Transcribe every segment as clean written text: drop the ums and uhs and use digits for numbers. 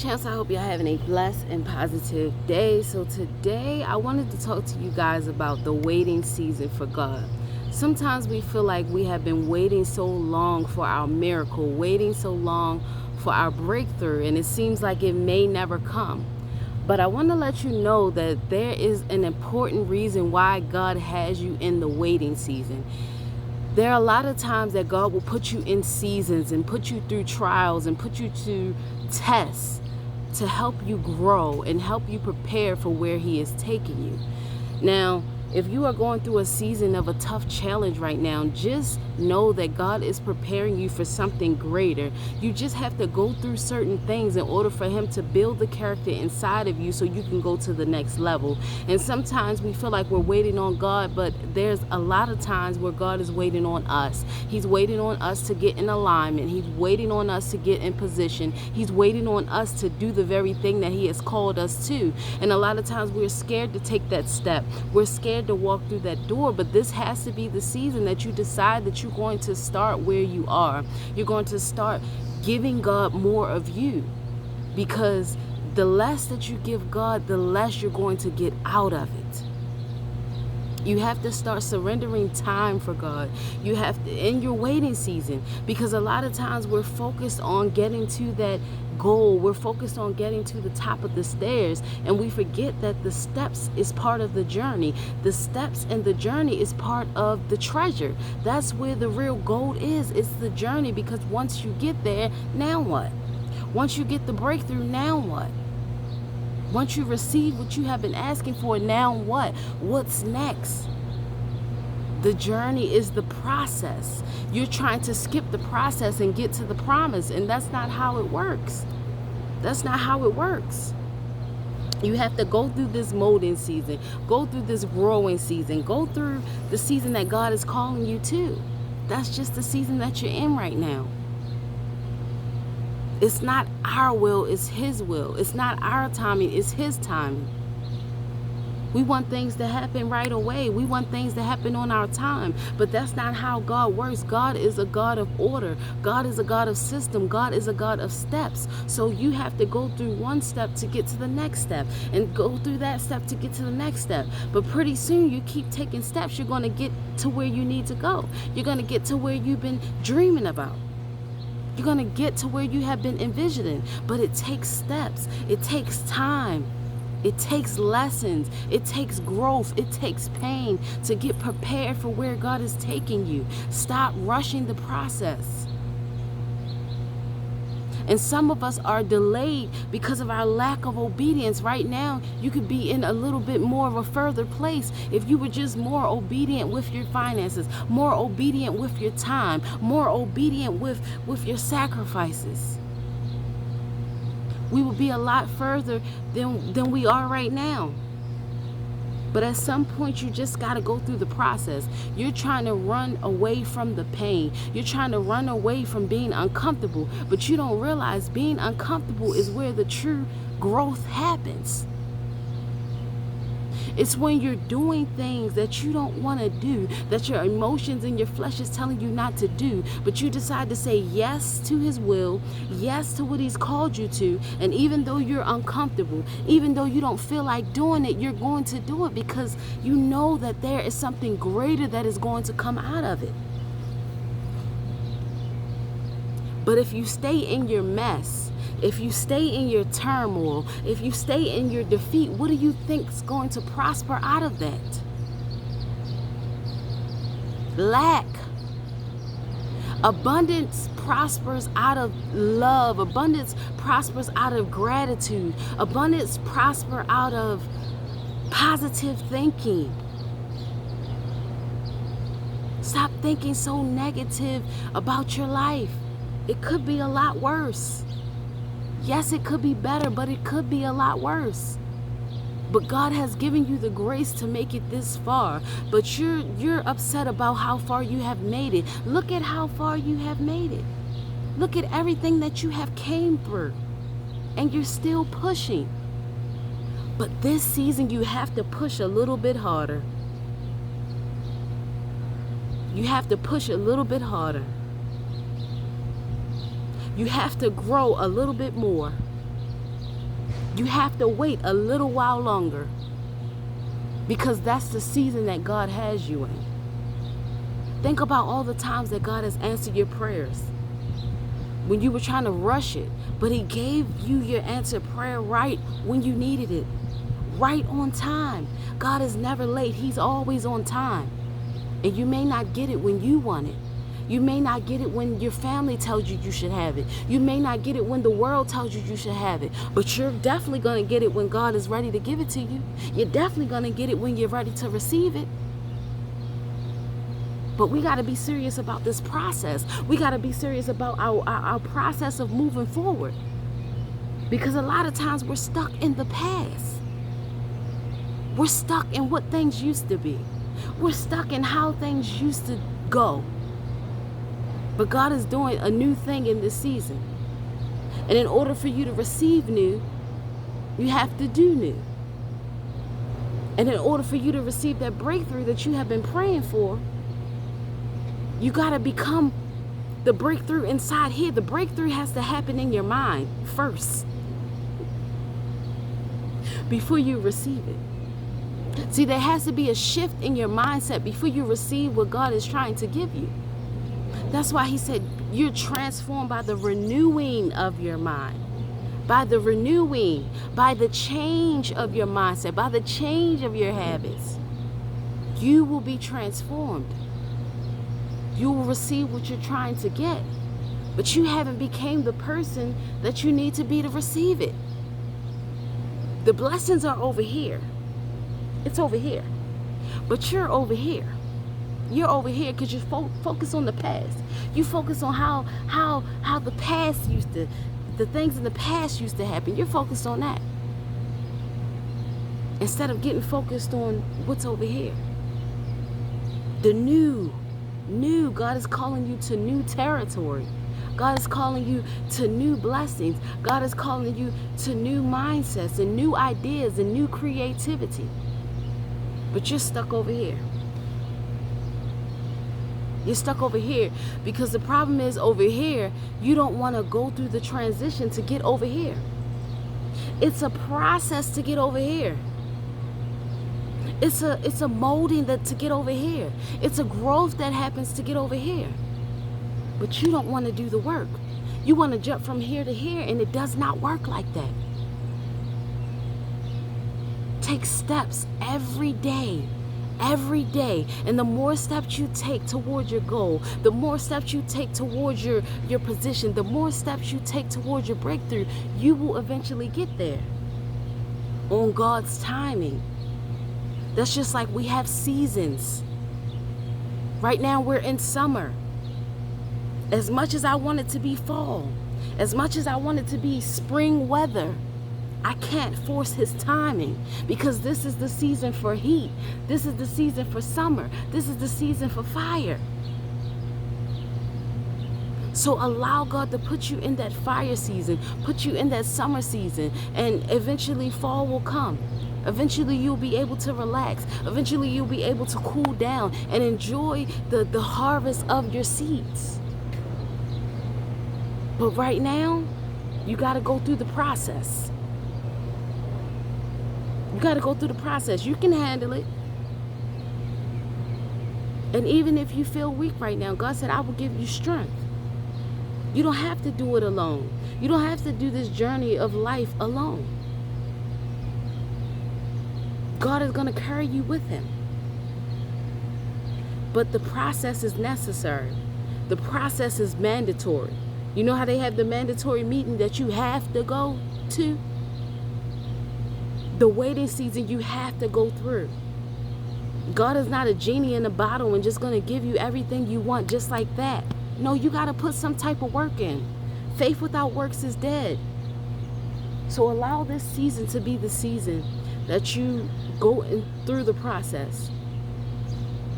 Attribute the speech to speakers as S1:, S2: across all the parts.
S1: Chance, I hope you're having a blessed and positive day. So today I wanted to talk to you guys about the waiting season for God. Sometimes we feel like we have been waiting so long for our miracle, waiting so long for our breakthrough, and it seems like it may never come. But I want to let you know that there is an important reason why God has you in the waiting season. There are a lot of times that God will put you in seasons and put you through trials and put you to tests to help you grow and help you prepare for where He is taking you. Now, if you are going through a season of a tough challenge right now, just know that God is preparing you for something greater. You just have to go through certain things in order for Him to build the character inside of you so you can go to the next level. And sometimes we feel like we're waiting on God, but there's a lot of times where God is waiting on us. He's waiting on us to get in alignment. He's waiting on us to get in position. He's waiting on us to do the very thing that He has called us to. And a lot of times we're scared to take that step. We're scared to walk through that door, but this has to be the season that you decide that you're going to start where you are. You're going to start giving God more of you, because the less that you give God, the less you're going to get out of it. You have to start surrendering time for God. You have to, in your waiting season, because a lot of times we're focused on getting to that goal. We're focused on getting to the top of the stairs, and we forget that the steps is part of the journey. The steps and the journey is part of the treasure. That's where the real gold is. It's the journey, because once you get there, now what? Once you get the breakthrough, now what? Once you receive what you have been asking for, now what? What's next? The journey is the process. You're trying to skip the process and get to the promise, and that's not how it works. That's not how it works. You have to go through this molding season, go through this growing season, go through the season that God is calling you to. That's just the season that you're in right now. It's not our will, it's His will. It's not our timing, it's His timing. We want things to happen right away. We want things to happen on our time. But that's not how God works. God is a God of order. God is a God of system. God is a God of steps. So you have to go through one step to get to the next step, and go through that step to get to the next step. But pretty soon you keep taking steps, you're going to get to where you need to go. You're going to get to where you've been dreaming about. You're going to get to where you have been envisioning. But it takes steps. It takes time. It takes lessons. It takes growth. It takes pain to get prepared for where God is taking you. Stop rushing the process. And some of us are delayed because of our lack of obedience. Right now, you could be in a little bit more of a further place if you were just more obedient with your finances, more obedient with your time, more obedient with your sacrifices. We would be a lot further than we are right now. But at some point, you just got to go through the process. You're trying to run away from the pain. You're trying to run away from being uncomfortable. But you don't realize being uncomfortable is where the true growth happens. It's when you're doing things that you don't want to do, that your emotions and your flesh is telling you not to do, but you decide to say yes to His will, yes to what He's called you to, and even though you're uncomfortable, even though you don't feel like doing it, you're going to do it because you know that there is something greater that is going to come out of it. But if you stay in your mess, if you stay in your turmoil, if you stay in your defeat, what do you think is going to prosper out of that? Lack. Abundance prospers out of love. Abundance prospers out of gratitude. Abundance prospers out of positive thinking. Stop thinking so negative about your life. It could be a lot worse. Yes, it could be better, but it could be a lot worse. But God has given you the grace to make it this far. But you're upset about how far you have made it. Look at how far you have made it. Look at everything that you have came through. And you're still pushing. But this season you have to push a little bit harder. You have to push a little bit harder. You have to grow a little bit more. You have to wait a little while longer, because that's the season that God has you in. Think about all the times that God has answered your prayers when you were trying to rush it, but he gave you your answered prayer right when you needed it, right on time. God is never late. He's always on time. And you may not get it when you want it. You may not get it when your family tells you you should have it. You may not get it when the world tells you you should have it. But you're definitely going to get it when God is ready to give it to you. You're definitely going to get it when you're ready to receive it. But we got to be serious about this process. We got to be serious about our process of moving forward. Because a lot of times we're stuck in the past. We're stuck in what things used to be. We're stuck in how things used to go. But God is doing a new thing in this season. And in order for you to receive new, you have to do new. And in order for you to receive that breakthrough that you have been praying for, you got to become the breakthrough inside here. The breakthrough has to happen in your mind first before you receive it. See, there has to be a shift in your mindset before you receive what God is trying to give you. That's why he said you're transformed by the renewing of your mind. By the renewing, by the change of your mindset, by the change of your habits. You will be transformed. You will receive what you're trying to get. But you haven't become the person that you need to be to receive it. The blessings are over here. It's over here. But you're over here. You're over here because you focus on the past. You focus on how the past used to, the things in the past used to happen. You're focused on that. Instead of getting focused on what's over here. The new. God is calling you to new territory. God is calling you to new blessings. God is calling you to new mindsets and new ideas and new creativity. But you're stuck over here. You're stuck over here because the problem is over here, you don't want to go through the transition to get over here. It's a process to get over here. It's a molding to get over here. It's a growth that happens to get over here. But you don't want to do the work. You want to jump from here to here, and it does not work like that. Take steps every day. Every day. And the more steps you take towards your goal, the more steps you take towards your position, the more steps you take towards your breakthrough, you will eventually get there on God's timing. That's just like we have seasons. Right now we're in summer. As much as I want it to be fall, as much as I want it to be spring weather, I can't force his timing because this is the season for heat. This is the season for summer. This is the season for fire. So allow God to put you in that fire season, put you in that summer season, and eventually fall will come. Eventually you'll be able to relax. Eventually you'll be able to cool down and enjoy the harvest of your seeds. But right now, you got to go through the process. You got to go through the process. You can handle it. And even if you feel weak right now, God said, I will give you strength. You don't have to do it alone. You don't have to do this journey of life alone. God is going to carry you with him. But the process is necessary. The process is mandatory. You know how they have the mandatory meeting that you have to go to? The waiting season you have to go through. God is not a genie in a bottle and just going to give you everything you want just like that. No, you got to put some type of work in. Faith without works is dead. So allow this season to be the season that you go through the process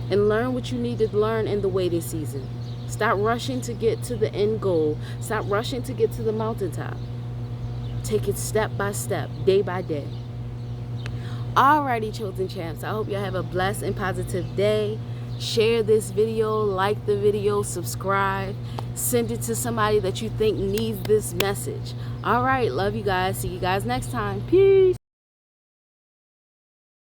S1: and learn what you need to learn in the waiting season. Stop rushing to get to the end goal. Stop rushing to get to the mountaintop. Take it step by step, day by day. Alrighty, chosen champs. I hope you have a blessed and positive day. Share this video, like the video, subscribe, send it to somebody that you think needs this message. All right, love you guys. See you guys next time. Peace.